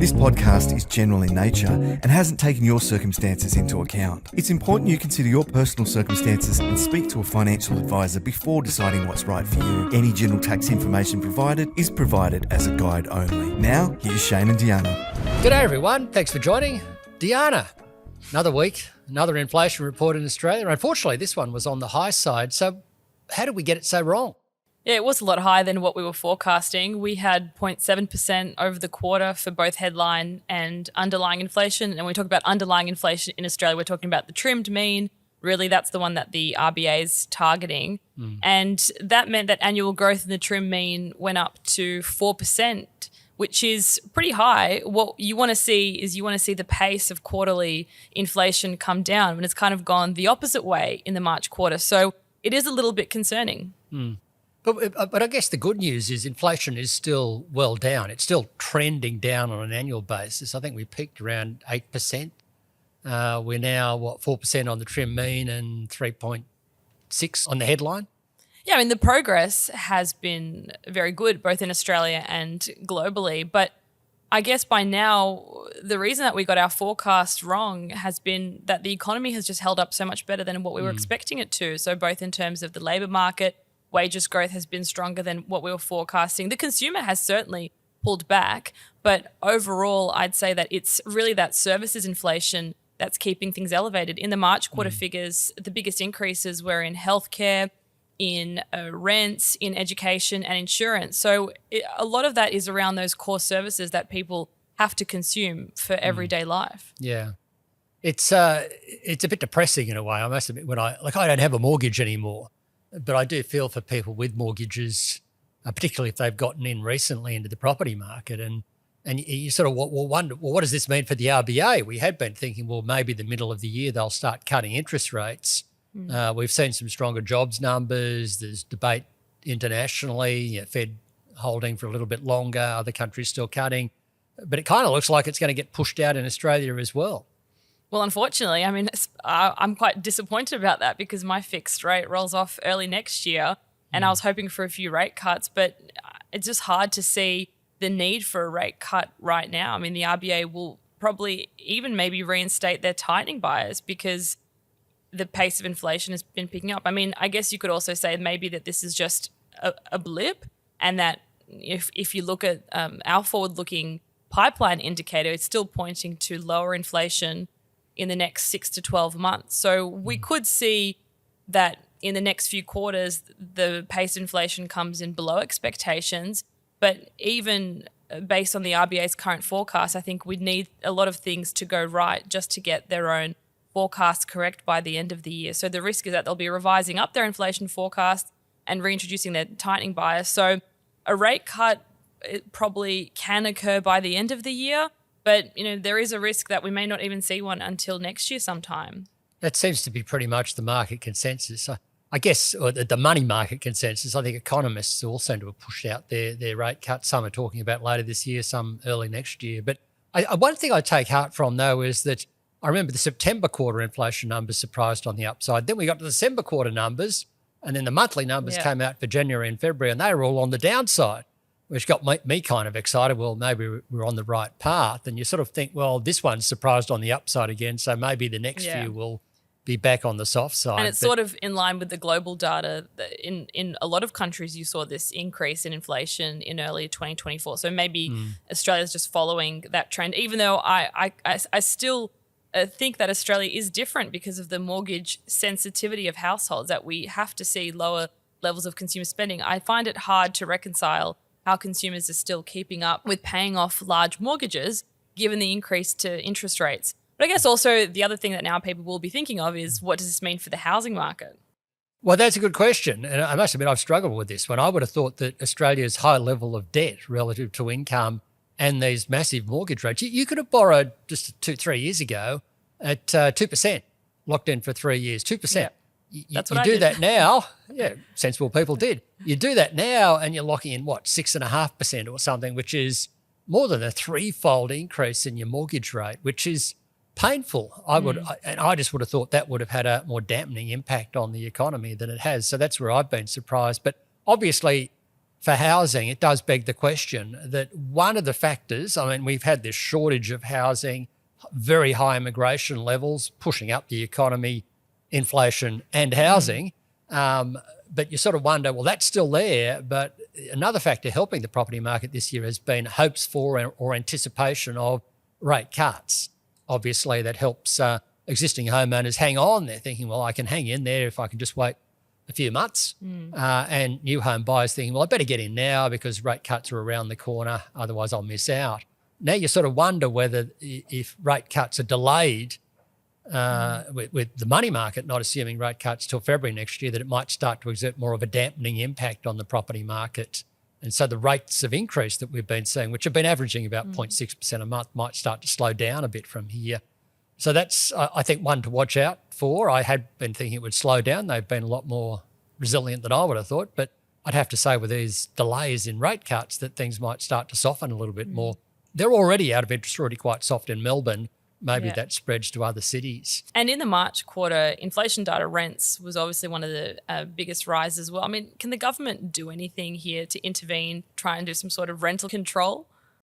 This podcast is general in nature and hasn't taken your circumstances into account. It's important you consider your personal circumstances and speak to a financial advisor before deciding what's right for you. Any general tax information provided is provided as a guide only. Now, here's Shane and Deanna. G'day everyone, thanks for joining. Deanna, another week, another inflation report in Australia. Unfortunately, this one was on the high side. So how did we get it so wrong? Yeah, it was a lot higher than what we were forecasting. We had 0.7% over the quarter for both headline and underlying inflation. And when we talk about underlying inflation in Australia, we're talking about the trimmed mean. Really, that's the one that the RBA is targeting. And that meant that annual growth in the trimmed mean went up to 4%, which is pretty high. What you want to see is the pace of quarterly inflation come down, and it's kind of gone the opposite way in the March quarter. So it is a little bit concerning. But I guess the good news is inflation is still well down. It's still trending down on an annual basis. I think we peaked around 8%. We're now, 4% on the trim mean and 3.6 on the headline? Yeah, I mean, the progress has been very good, both in Australia and globally. But I guess by now, the reason that we got our forecast wrong has been that the economy has just held up so much better than what we were expecting it to. So both in terms of the labour market, wages growth has been stronger than what we were forecasting. The consumer has certainly pulled back, but overall, I'd say that it's really that services inflation that's keeping things elevated. In the March quarter figures, the biggest increases were in healthcare, in rents, in education and insurance. So a lot of that is around those core services that people have to consume for everyday life. Yeah. It's a bit depressing in a way. I must admit, I don't have a mortgage anymore. But I do feel for people with mortgages, particularly if they've gotten in recently into the property market. And you sort of wonder, what does this mean for the RBA? We had been thinking, maybe the middle of the year they'll start cutting interest rates. We've seen some stronger jobs numbers. There's debate internationally, Fed holding for a little bit longer, other countries still cutting. But it kind of looks like it's going to get pushed out in Australia as well. Well, unfortunately, I mean, I'm quite disappointed about that because my fixed rate rolls off early next year and I was hoping for a few rate cuts, but it's just hard to see the need for a rate cut right now. I mean, the RBA will probably even maybe reinstate their tightening bias because the pace of inflation has been picking up. I mean, I guess you could also say maybe that this is just a blip and that if you look at our forward-looking pipeline indicator, it's still pointing to lower inflation in the next 6 to 12 months. So we could see that in the next few quarters, the pace of inflation comes in below expectations. But even based on the RBA's current forecast, I think we'd need a lot of things to go right just to get their own forecast correct by the end of the year. So the risk is that they'll be revising up their inflation forecast and reintroducing their tightening bias. So a rate cut it probably can occur by the end of the year. But, there is a risk that we may not even see one until next year sometime. That seems to be pretty much the market consensus. I guess, or the money market consensus. I think economists all seem to have pushed out their rate cuts. Some are talking about later this year, some early next year. But one thing I take heart from, though, is that I remember the September quarter inflation numbers surprised on the upside. Then we got to the December quarter numbers, and then the monthly numbers came out for January and February, and they were all on the downside, which got me kind of excited. Well, maybe we're on the right path. And you sort of think, well, this one's surprised on the upside again, so maybe the next few will be back on the soft side. And it's sort of in line with the global data. In a lot of countries, you saw this increase in inflation in early 2024. So maybe Australia's just following that trend, even though I still think that Australia is different because of the mortgage sensitivity of households, that we have to see lower levels of consumer spending. I find it hard to reconcile how consumers are still keeping up with paying off large mortgages given the increase to interest rates. But I guess also the other thing that now people will be thinking of is what does this mean for the housing market? Well, that's a good question. And I must admit I've struggled with this one. I would have thought that Australia's high level of debt relative to income and these massive mortgage rates, you could have borrowed just 3 years ago at 2%, locked in for 3 years, 2%. Yeah. That's what I did. That now. Yeah, sensible people did. You do that now and you're locking in, 6.5% or something, which is more than a threefold increase in your mortgage rate, which is painful. I just would have thought that would have had a more dampening impact on the economy than it has. So that's where I've been surprised. But obviously for housing, it does beg the question that one of the factors, I mean, we've had this shortage of housing, very high immigration levels, pushing up the economy, inflation and housing. But you sort of wonder, well, that's still there. But another factor helping the property market this year has been hopes for or anticipation of rate cuts. Obviously, that helps existing homeowners hang on. They're thinking, well, I can hang in there if I can just wait a few months. And new home buyers thinking, well, I better get in now because rate cuts are around the corner, otherwise I'll miss out. Now you sort of wonder whether if rate cuts are delayed with the money market not assuming rate cuts till February next year, that it might start to exert more of a dampening impact on the property market. And so the rates of increase that we've been seeing, which have been averaging about 0.6% a month, might start to slow down a bit from here. So that's, I think, one to watch out for. I had been thinking it would slow down. They've been a lot more resilient than I would have thought. But I'd have to say with these delays in rate cuts that things might start to soften a little bit more. They're already out of interest, already quite soft in Melbourne. Maybe that spreads to other cities. And in the March quarter, inflation data, rents was obviously one of the biggest rises as well. I mean, can the government do anything here to intervene, try and do some sort of rental control?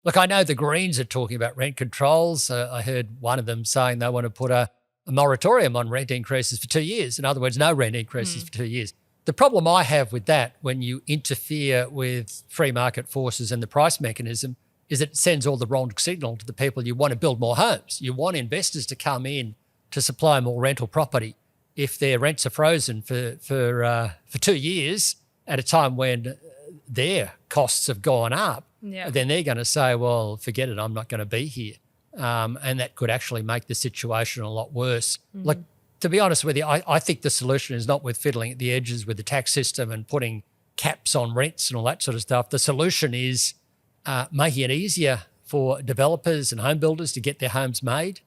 Look, I know the Greens are talking about rent controls. I heard one of them saying they want to put a moratorium on rent increases for 2 years. In other words, no rent increases for 2 years. The problem I have with that, when you interfere with free market forces and the price mechanism, is that it sends all the wrong signal to the people. You want to build more homes. You want investors to come in to supply more rental property. If their rents are frozen for 2 years at a time when their costs have gone up, then they're going to say, well, forget it, I'm not going to be here. And that could actually make the situation a lot worse. Like, to be honest with you, I think the solution is not with fiddling at the edges with the tax system and putting caps on rents and all that sort of stuff. The solution is making it easier for developers and home builders to get their homes made,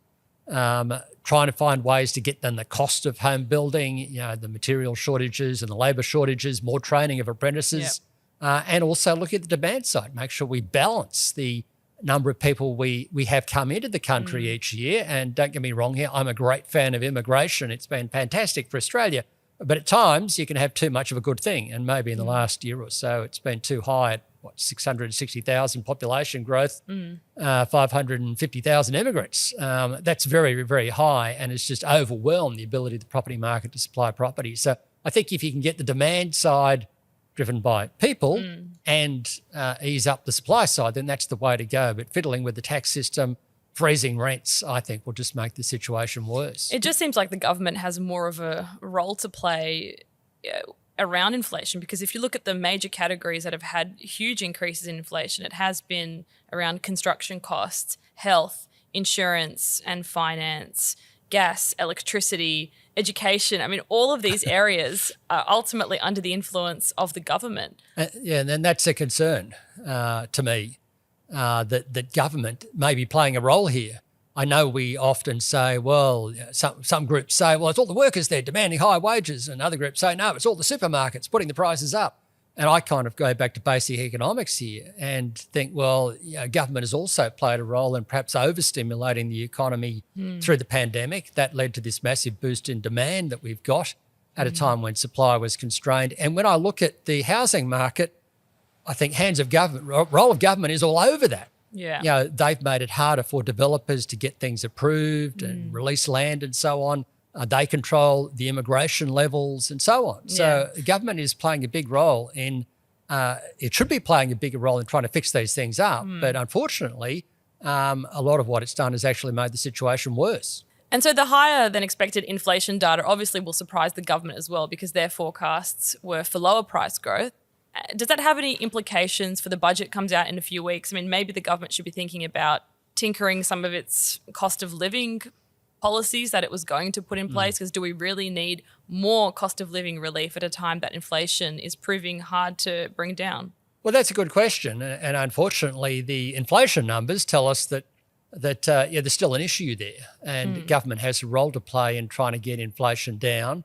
trying to find ways to get them the cost of home building, the material shortages and the labour shortages, more training of apprentices, and also look at the demand side, make sure we balance the number of people we have come into the country each year. And don't get me wrong here, I'm a great fan of immigration. It's been fantastic for Australia. But at times you can have too much of a good thing. And maybe in the last year or so, it's been too high at 660,000 population growth, 550,000 immigrants. That's very, very high, and it's just overwhelmed the ability of the property market to supply property. So I think if you can get the demand side driven by people and ease up the supply side, then that's the way to go. But fiddling with the tax system, freezing rents, I think will just make the situation worse. It just seems like the government has more of a role to play around inflation, because if you look at the major categories that have had huge increases in inflation, it has been around construction costs, health, insurance and finance, gas, electricity, education. I mean, all of these areas are ultimately under the influence of the government. And that's a concern to me, that government may be playing a role here. I know we often say, well, some groups say, well, it's all the workers there demanding high wages, and other groups say, no, it's all the supermarkets putting the prices up. And I kind of go back to basic economics here and think, well, government has also played a role in perhaps overstimulating the economy through the pandemic. That led to this massive boost in demand that we've got at a time when supply was constrained. And when I look at the housing market, I think role of government is all over that. Yeah. They've made it harder for developers to get things approved and release land and so on. They control the immigration levels and so on. So the government is playing a big role it should be playing a bigger role in trying to fix these things up. But unfortunately, a lot of what it's done has actually made the situation worse. And so the higher than expected inflation data obviously will surprise the government as well, because their forecasts were for lower price growth. Does that have any implications for the budget comes out in a few weeks? I mean, maybe the government should be thinking about tinkering some of its cost of living policies that it was going to put in place, because do we really need more cost of living relief at a time that inflation is proving hard to bring down? Well, that's a good question. And unfortunately, the inflation numbers tell us that there's still an issue there, and government has a role to play in trying to get inflation down.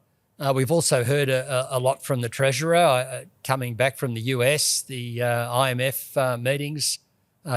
We've also heard a lot from the Treasurer coming back from the US, the IMF meetings,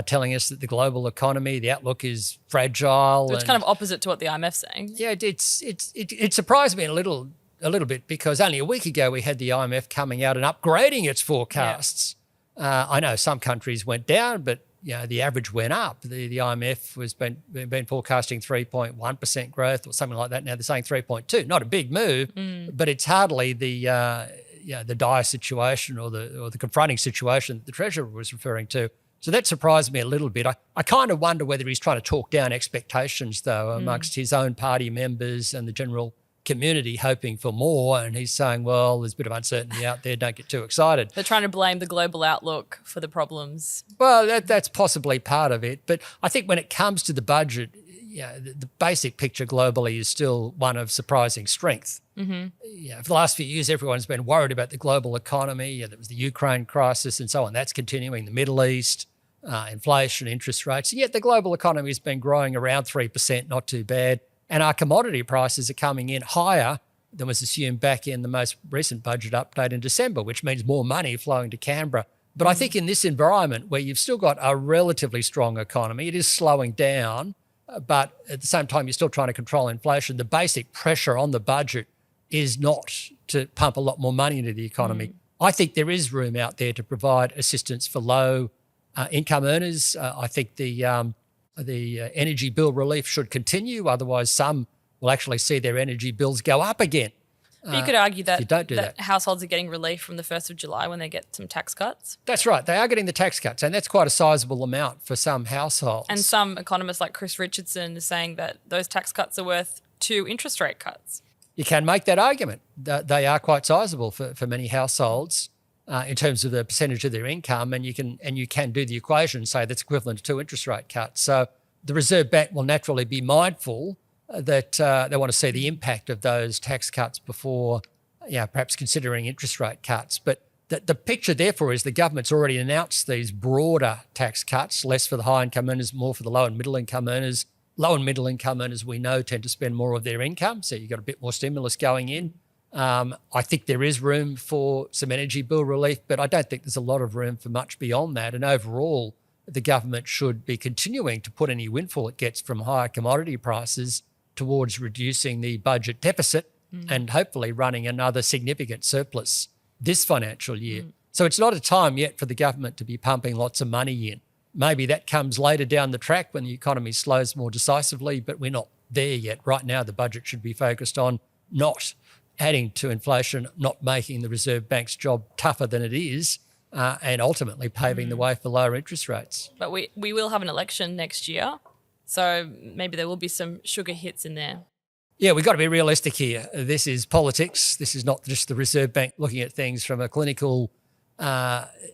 telling us that the global economy, the outlook is fragile. So it's kind of opposite to what the IMF's saying. Yeah, it surprised me a little bit, because only a week ago we had the IMF coming out and upgrading its forecasts. I know some countries went down, but the average went up. The IMF was been forecasting 3.1% growth or something like that. Now they're saying 3.2. Not a big move, but it's hardly the dire situation or the confronting situation that the Treasurer was referring to. So that surprised me a little bit. I kind of wonder whether he's trying to talk down expectations, though, amongst his own party members and the general community, hoping for more. And he's saying, well, there's a bit of uncertainty out there. Don't get too excited. They're trying to blame the global outlook for the problems. Well, that's possibly part of it. But I think when it comes to the budget, the basic picture globally is still one of surprising strength. For the last few years, everyone's been worried about the global economy. There was the Ukraine crisis and so on. That's continuing. The Middle East, inflation, interest rates. And yet the global economy has been growing around 3%, not too bad. And our commodity prices are coming in higher than was assumed back in the most recent budget update in December, which means more money flowing to Canberra. But I think in this environment where you've still got a relatively strong economy, it is slowing down, but at the same time you're still trying to control inflation. The basic pressure on the budget is not to pump a lot more money into the economy. I think there is room out there to provide assistance for low income earners. I think the energy bill relief should continue. Otherwise, some will actually see their energy bills go up again. But you could argue that, you don't do that households are getting relief from the 1st of July when they get some tax cuts. That's right. They are getting the tax cuts, and that's quite a sizable amount for some households. And some economists like Chris Richardson are saying that those tax cuts are worth 2 interest rate cuts. You can make that argument. They are quite sizable for many households in terms of the percentage of their income, and you can do the equation and say that's equivalent to 2 interest rate cuts. So the Reserve Bank will naturally be mindful that they want to see the impact of those tax cuts before, perhaps considering interest rate cuts. But the picture, therefore, is the government's already announced these broader tax cuts, less for the high-income earners, more for the low and middle-income earners. Low and middle-income earners, we know, tend to spend more of their income, so you've got a bit more stimulus going in. I think there is room for some energy bill relief, but I don't think there's a lot of room for much beyond that. And overall, the government should be continuing to put any windfall it gets from higher commodity prices towards reducing the budget deficit and hopefully running another significant surplus this financial year. So it's not a time yet for the government to be pumping lots of money in. Maybe that comes later down the track when the economy slows more decisively, but we're not there yet. Right now, the budget should be focused on not adding to inflation, not making the Reserve Bank's job tougher than it is, and ultimately paving the way for lower interest rates. But we will have an election next year, so maybe there will be some sugar hits in there. Yeah, we've got to be realistic here. This is politics. This is not just the Reserve Bank looking at things from a clinical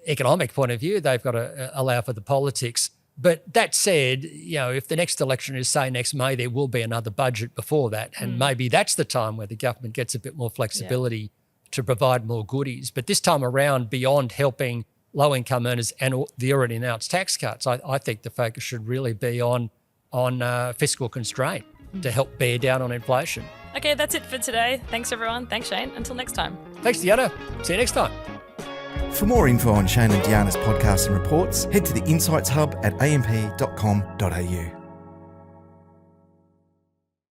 economic point of view. They've got to allow for the politics. But that said, if the next election is, say, next May, there will be another budget before that. And maybe that's the time where the government gets a bit more flexibility to provide more goodies. But this time around, beyond helping low-income earners and the already announced tax cuts, I think the focus should really be on fiscal constraint to help bear down on inflation. Okay, that's it for today. Thanks, everyone. Thanks, Shane. Until next time. Thanks, Deanna. See you next time. For more info on Shane and Deanna's podcasts and reports, head to the Insights Hub at amp.com.au.